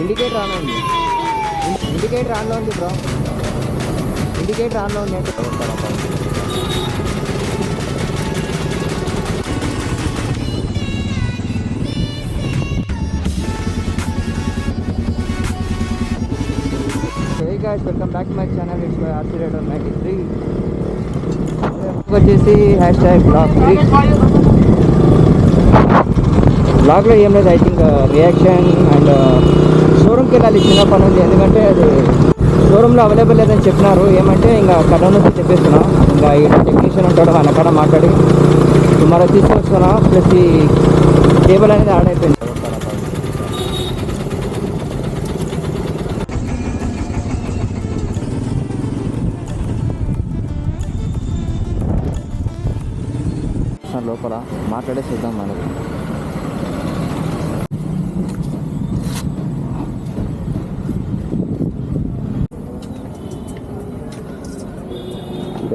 Indicator on ఉంది. Indicator ఆన్లో ఉంది బ్రో. ఇండికేటర్ ఆన్లో ఉంది అంటే hey guys, welcome back to my channel. It's my RC rider 93. వచ్చేసి #vlog3. బ్లాగ్లో ఏం లేదు, ఐ థింక్ రియాక్షన్ అండ్ షోరూమ్కి వెళ్ళాలి, చిన్న పని ఉంది. ఎందుకంటే అది షోరూంలో అవైలబుల్ లేదని చెప్పినారు. ఏమంటే ఇంకా కర్నూలు నుంచి చెప్పేస్తున్నా, ఇంకా ఈ టెక్నీషియన్ ఉంటాడు, ఆయన కాడ మాట్లాడి మరో తీసుకొస్తున్నా. ప్లస్ ఈ కేబుల్ అనేది ఆడ్ అయిపోయింది. లోపల మాట్లాడే చూద్దాం మనకి.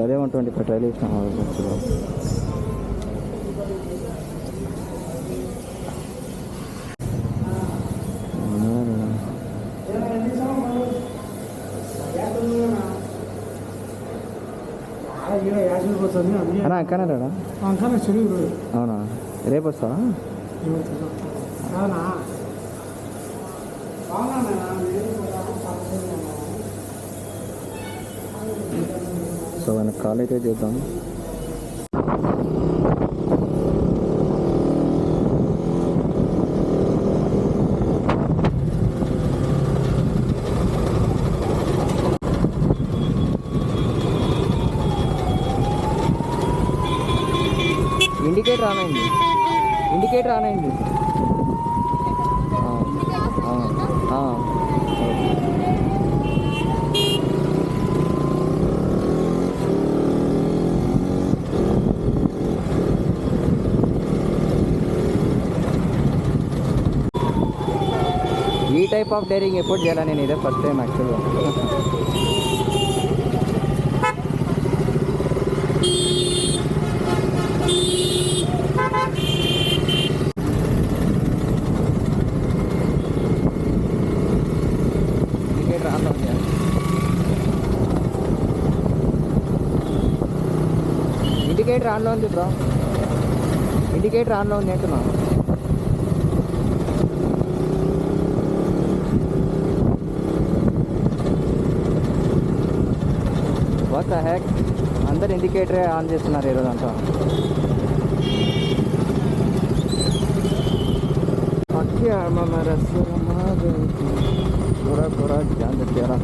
అదే 125 ట్రైల్ ఇస్తాం. అన్నా అక్కనే రాడా? అవునా, రేపు వస్తావా? సో ఆయన కాల్ అయితే చేద్దాం. ఇండికేటర్ ఆన్ అయింది. ఇండికేటర్ ఆన్ అయింది. ఈ టైప్ ఆఫ్ డైరింగ్ ఎప్పుడు చేయాలి నేను, ఇదే ఫస్ట్ టైం యాక్చువల్గా. ఇండికేటర్ ఆన్లో ఉంది బ్రో. ఇండికేటర్ ఆన్లో ఉంది అంటున్నా. వాట్ ద హెక్, అందరు ఇండికేటరే ఆన్ చేస్తున్నారు ఈరోజు అంతా. पूरा पूरा ध्यान देते रहा.